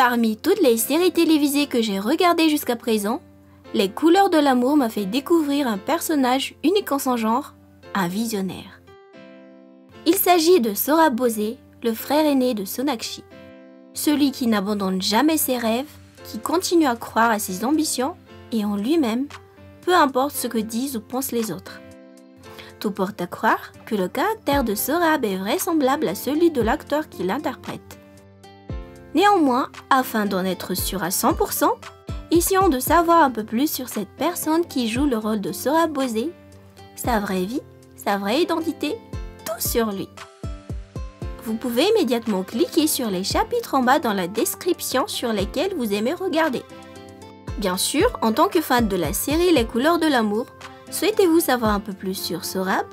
Parmi toutes les séries télévisées que j'ai regardées jusqu'à présent, Les Couleurs de l'amour m'a fait découvrir un personnage unique en son genre, un visionnaire. Il s'agit de Sohrab Bose, le frère aîné de Sonakshi. Celui qui n'abandonne jamais ses rêves, qui continue à croire à ses ambitions et en lui-même, peu importe ce que disent ou pensent les autres. Tout porte à croire que le caractère de Sohrab est vraisemblable à celui de l'acteur qui l'interprète. Néanmoins, afin d'en être sûr à 100%, essayons de savoir un peu plus sur cette personne qui joue le rôle de Sohrab Bose, sa vraie vie, sa vraie identité, tout sur lui. Vous pouvez immédiatement cliquer sur les chapitres en bas dans la description sur lesquels vous aimez regarder. Bien sûr, en tant que fan de la série Les Couleurs de l'amour, souhaitez-vous savoir un peu plus sur Sohrab?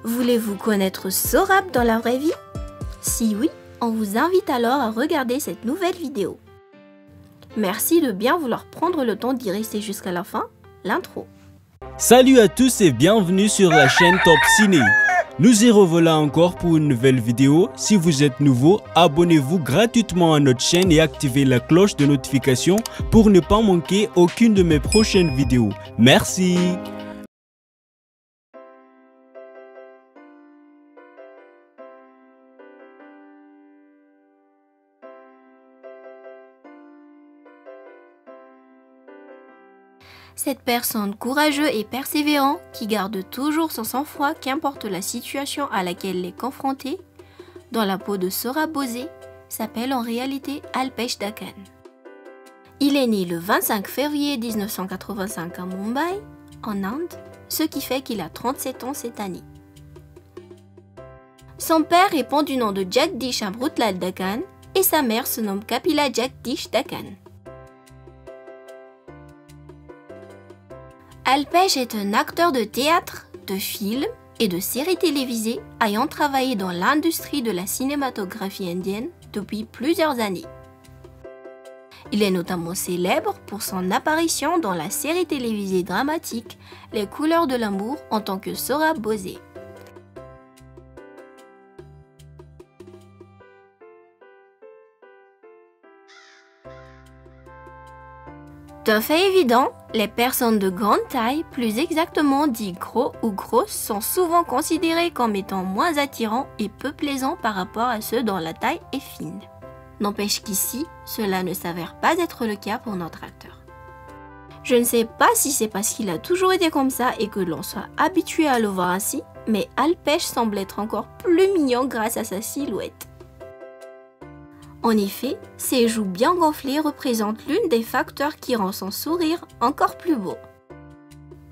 Voulez-vous connaître Sohrab dans la vraie vie? Si oui, on vous invite alors à regarder cette nouvelle vidéo. Merci de bien vouloir prendre le temps d'y rester jusqu'à la fin, l'intro. Salut à tous et bienvenue sur la chaîne Top Ciné. Nous y revoilà encore pour une nouvelle vidéo. Si vous êtes nouveau, abonnez-vous gratuitement à notre chaîne et activez la cloche de notification pour ne pas manquer aucune de mes prochaines vidéos. Merci. Cette personne courageuse et persévérante qui garde toujours son sang-froid qu'importe la situation à laquelle elle est confrontée, dans la peau de Sohrab Bose, s'appelle en réalité Alpesh Dakkan. Il est né le 25 février 1985 à Mumbai, en Inde, ce qui fait qu'il a 37 ans cette année. Son père répond du nom de Jagdish Amrutlal Dakkan et sa mère se nomme Kapila Jagdish Dakkan. Alpesh est un acteur de théâtre, de film et de séries télévisées ayant travaillé dans l'industrie de la cinématographie indienne depuis plusieurs années. Il est notamment célèbre pour son apparition dans la série télévisée dramatique Les Couleurs de l'amour en tant que Sohrab Bose. D'un fait évident, les personnes de grande taille, plus exactement dit gros ou grosses, sont souvent considérées comme étant moins attirants et peu plaisants par rapport à ceux dont la taille est fine. N'empêche qu'ici, cela ne s'avère pas être le cas pour notre acteur. Je ne sais pas si c'est parce qu'il a toujours été comme ça et que l'on soit habitué à le voir ainsi, mais Alpesh semble être encore plus mignon grâce à sa silhouette. En effet, ses joues bien gonflées représentent l'une des facteurs qui rend son sourire encore plus beau.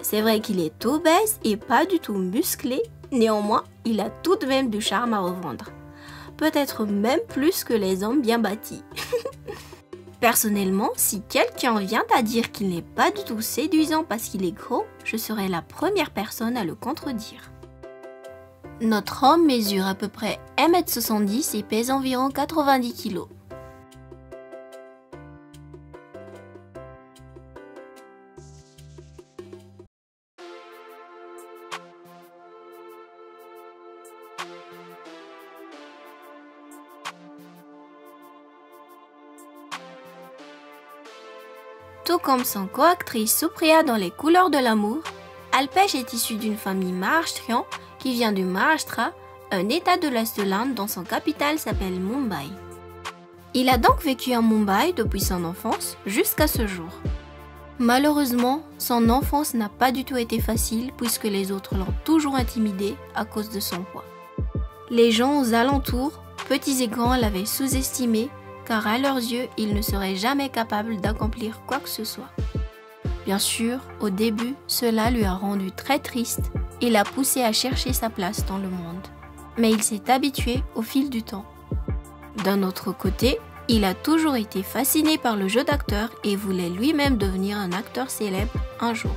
C'est vrai qu'il est obèse et pas du tout musclé, néanmoins, il a tout de même du charme à revendre. Peut-être même plus que les hommes bien bâtis. Personnellement, si quelqu'un vient à dire qu'il n'est pas du tout séduisant parce qu'il est gros, je serai la première personne à le contredire. Notre homme mesure à peu près 1m70 et pèse environ 90 kg. Tout comme son co-actrice Supriya dans Les Couleurs de l'amour, Alpesh est issu d'une famille maharashtrienne qui vient du Maharashtra, un état de l'Est de l'Inde dont son capitale s'appelle Mumbai. Il a donc vécu à Mumbai depuis son enfance jusqu'à ce jour. Malheureusement, son enfance n'a pas du tout été facile puisque les autres l'ont toujours intimidé à cause de son poids. Les gens aux alentours, petits et grands, l'avaient sous-estimé car à leurs yeux, il ne serait jamais capable d'accomplir quoi que ce soit. Bien sûr, au début, cela lui a rendu très triste et l'a poussé à chercher sa place dans le monde. Mais il s'est habitué au fil du temps. D'un autre côté, il a toujours été fasciné par le jeu d'acteur et voulait lui-même devenir un acteur célèbre un jour.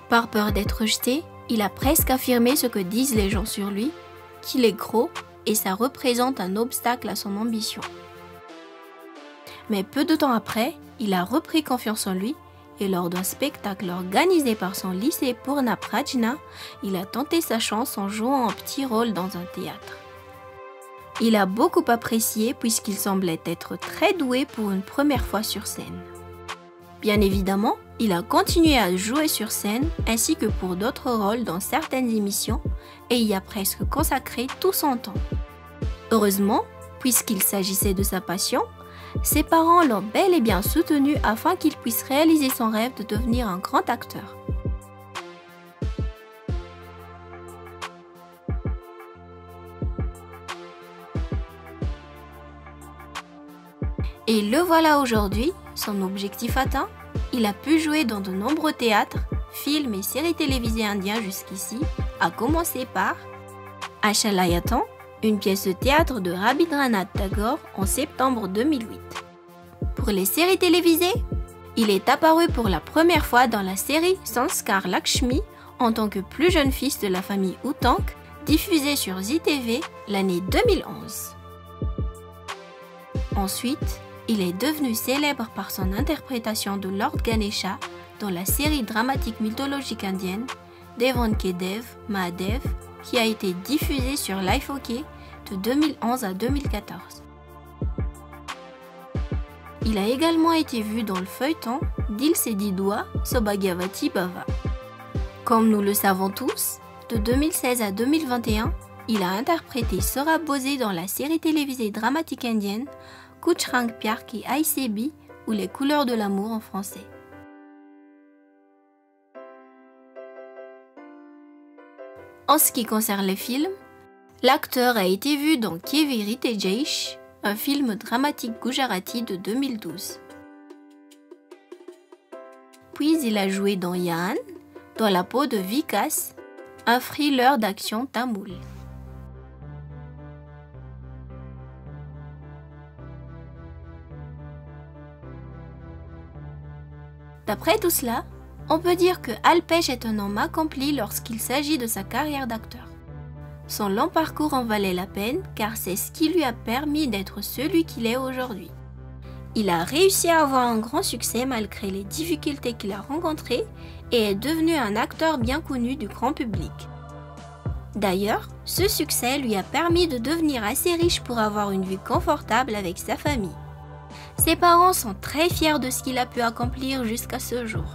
Par peur d'être rejeté, il a presque affirmé ce que disent les gens sur lui, qu'il est gros et ça représente un obstacle à son ambition. Mais peu de temps après, il a repris confiance en lui et lors d'un spectacle organisé par son lycée Purna Prajna, il a tenté sa chance en jouant un petit rôle dans un théâtre. Il a beaucoup apprécié puisqu'il semblait être très doué pour une première fois sur scène. Bien évidemment, il a continué à jouer sur scène ainsi que pour d'autres rôles dans certaines émissions et y a presque consacré tout son temps. Heureusement, puisqu'il s'agissait de sa passion, ses parents l'ont bel et bien soutenu afin qu'il puisse réaliser son rêve de devenir un grand acteur. Et le voilà aujourd'hui, son objectif atteint. Il a pu jouer dans de nombreux théâtres, films et séries télévisées indiens jusqu'ici, à commencer par Ashalayatan, une pièce de théâtre de Rabindranath Tagore en septembre 2008. Pour les séries télévisées, il est apparu pour la première fois dans la série Sanskar Lakshmi en tant que plus jeune fils de la famille Outank, diffusée sur Zee TV l'année 2011. Ensuite, il est devenu célèbre par son interprétation de Lord Ganesha dans la série dramatique mythologique indienne Devanke Dev Mahadev qui a été diffusée sur Life OK de 2011 à 2014. Il a également été vu dans le feuilleton Dil Se Di Dua Sobhagyavati Bhava. Comme nous le savons tous, de 2016 à 2021, il a interprété Sora Bose dans la série télévisée dramatique indienne Kuch Rang Pyar Ki Aise Bhi ou Les couleurs de l'amour en français. En ce qui concerne les films, l'acteur a été vu dans Kevi Rite Jaish, un film dramatique gujarati de 2012. Puis il a joué dans Yaan, dans la peau de Vikas, un thriller d'action tamoul. D'après tout cela, on peut dire que Alpesh est un homme accompli lorsqu'il s'agit de sa carrière d'acteur. Son long parcours en valait la peine car c'est ce qui lui a permis d'être celui qu'il est aujourd'hui. Il a réussi à avoir un grand succès malgré les difficultés qu'il a rencontrées et est devenu un acteur bien connu du grand public. D'ailleurs, ce succès lui a permis de devenir assez riche pour avoir une vie confortable avec sa famille. Ses parents sont très fiers de ce qu'il a pu accomplir jusqu'à ce jour.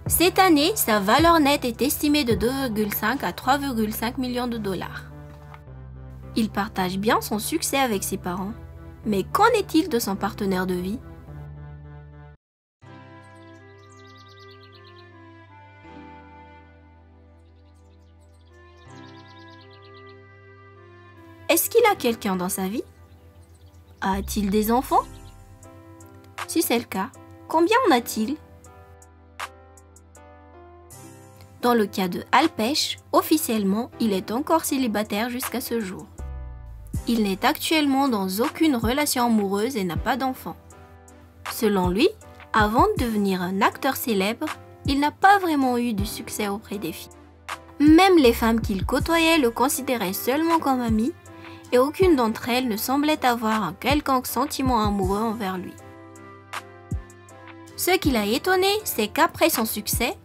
Cette année, sa valeur nette est estimée de 2,5 à 3,5 millions de dollars. Il partage bien son succès avec ses parents, mais qu'en est-il de son partenaire de vie ? Est-ce qu'il a quelqu'un dans sa vie ? A-t-il des enfants ? Si c'est le cas, combien en a-t-il ? Dans le cas de Alpesh, officiellement, il est encore célibataire jusqu'à ce jour. Il n'est actuellement dans aucune relation amoureuse et n'a pas d'enfant. Selon lui, avant de devenir un acteur célèbre, il n'a pas vraiment eu du succès auprès des filles. Même les femmes qu'il côtoyait le considéraient seulement comme ami et aucune d'entre elles ne semblait avoir un quelconque sentiment amoureux envers lui. Ce qui l'a étonné, c'est qu'après son succès,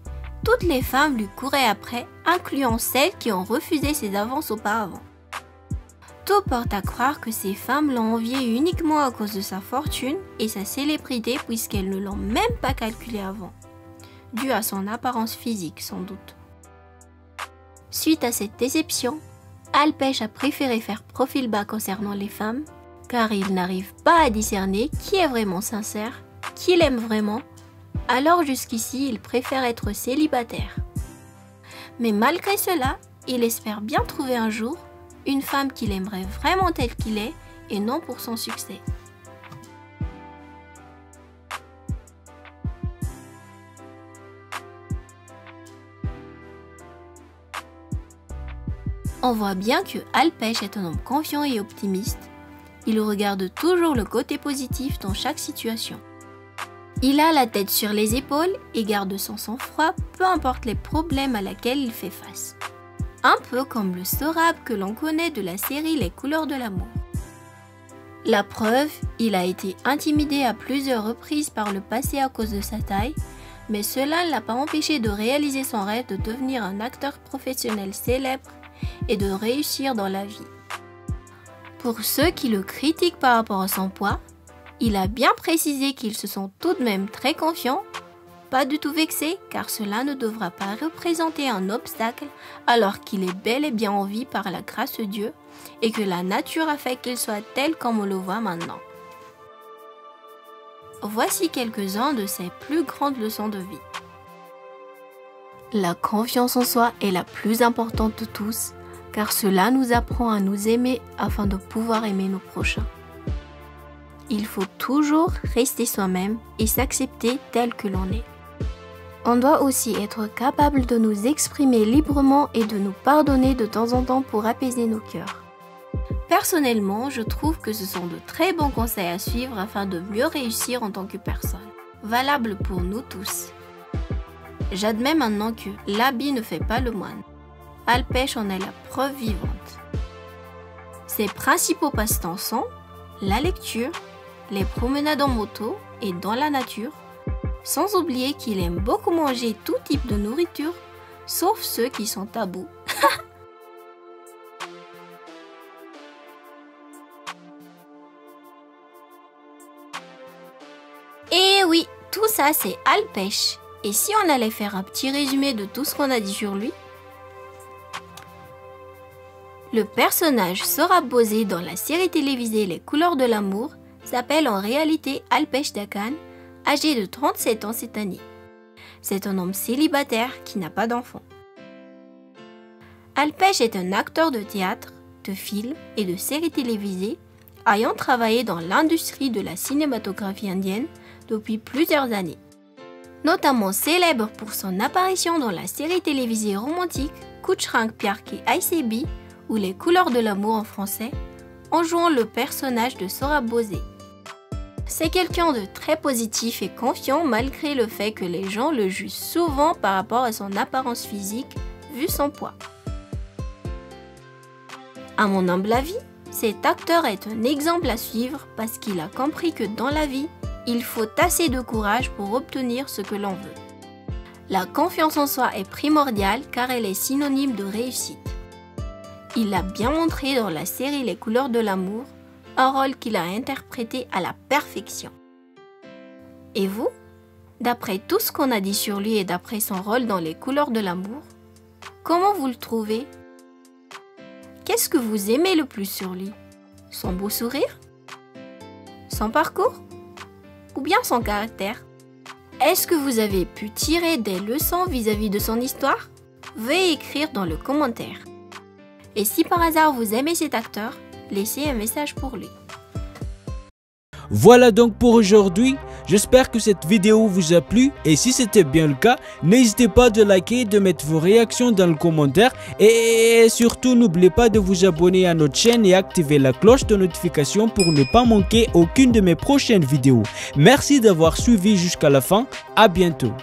toutes les femmes lui couraient après, incluant celles qui ont refusé ses avances auparavant. Tout porte à croire que ces femmes l'ont envié uniquement à cause de sa fortune et sa célébrité puisqu'elles ne l'ont même pas calculé avant, dû à son apparence physique sans doute. Suite à cette déception, Alpesh a préféré faire profil bas concernant les femmes, car il n'arrive pas à discerner qui est vraiment sincère, qui l'aime vraiment, alors jusqu'ici il préfère être célibataire. Mais malgré cela, il espère bien trouver un jour une femme qu'il aimerait vraiment tel qu'il est et non pour son succès. On voit bien que Alpesh est un homme confiant et optimiste. Il regarde toujours le côté positif dans chaque situation. Il a la tête sur les épaules et garde son sang-froid, peu importe les problèmes à laquelle il fait face. Un peu comme le Sorab que l'on connaît de la série Les couleurs de l'amour. La preuve, il a été intimidé à plusieurs reprises par le passé à cause de sa taille, mais cela ne l'a pas empêché de réaliser son rêve de devenir un acteur professionnel célèbre et de réussir dans la vie. Pour ceux qui le critiquent par rapport à son poids, il a bien précisé qu'ils se sont tout de même très confiants, pas du tout vexés car cela ne devra pas représenter un obstacle alors qu'il est bel et bien en vie par la grâce de Dieu et que la nature a fait qu'il soit tel comme on le voit maintenant. Voici quelques-uns de ses plus grandes leçons de vie. La confiance en soi est la plus importante de tous car cela nous apprend à nous aimer afin de pouvoir aimer nos prochains. Il faut toujours rester soi-même et s'accepter tel que l'on est. On doit aussi être capable de nous exprimer librement et de nous pardonner de temps en temps pour apaiser nos cœurs. Personnellement, je trouve que ce sont de très bons conseils à suivre afin de mieux réussir en tant que personne. Valable pour nous tous. J'admets maintenant que l'habit ne fait pas le moine. Alpech en est la preuve vivante. Ses principaux passe-temps sont la lecture, les promenades en moto et dans la nature, sans oublier qu'il aime beaucoup manger tout type de nourriture, sauf ceux qui sont tabous. Et oui, tout ça c'est Alpech. Et si on allait faire un petit résumé de tout ce qu'on a dit sur lui? Le personnage Sohrab Bose dans la série télévisée Les Couleurs de l'amour s'appelle en réalité Alpech Dakan, âgé de 37 ans cette année. C'est un homme célibataire qui n'a pas d'enfant. Alpech est un acteur de théâtre, de film et de séries télévisées, ayant travaillé dans l'industrie de la cinématographie indienne depuis plusieurs années. Notamment célèbre pour son apparition dans la série télévisée romantique Kuch Rang Pyar Ke Aise Bhi ou Les Couleurs de l'amour en français, en jouant le personnage de Sohrab Bose. C'est quelqu'un de très positif et confiant malgré le fait que les gens le jugent souvent par rapport à son apparence physique vu son poids. À mon humble avis, cet acteur est un exemple à suivre parce qu'il a compris que dans la vie, il faut assez de courage pour obtenir ce que l'on veut. La confiance en soi est primordiale car elle est synonyme de réussite. Il l'a bien montré dans la série Les Couleurs de l'amour, un rôle qu'il a interprété à la perfection. Et vous, d'après tout ce qu'on a dit sur lui et d'après son rôle dans Les Couleurs de l'amour, comment vous le trouvez? Qu'est-ce que vous aimez le plus sur lui? Son beau sourire? Son parcours? Ou bien son caractère? Est-ce que vous avez pu tirer des leçons vis-à-vis de son histoire? Veuillez écrire dans le commentaire. Et si par hasard vous aimez cet acteur, laissez un message pour lui. Voilà donc pour aujourd'hui. J'espère que cette vidéo vous a plu et si c'était bien le cas, n'hésitez pas de liker, de mettre vos réactions dans le commentaire et surtout n'oubliez pas de vous abonner à notre chaîne et activer la cloche de notification pour ne pas manquer aucune de mes prochaines vidéos. Merci d'avoir suivi jusqu'à la fin. À bientôt.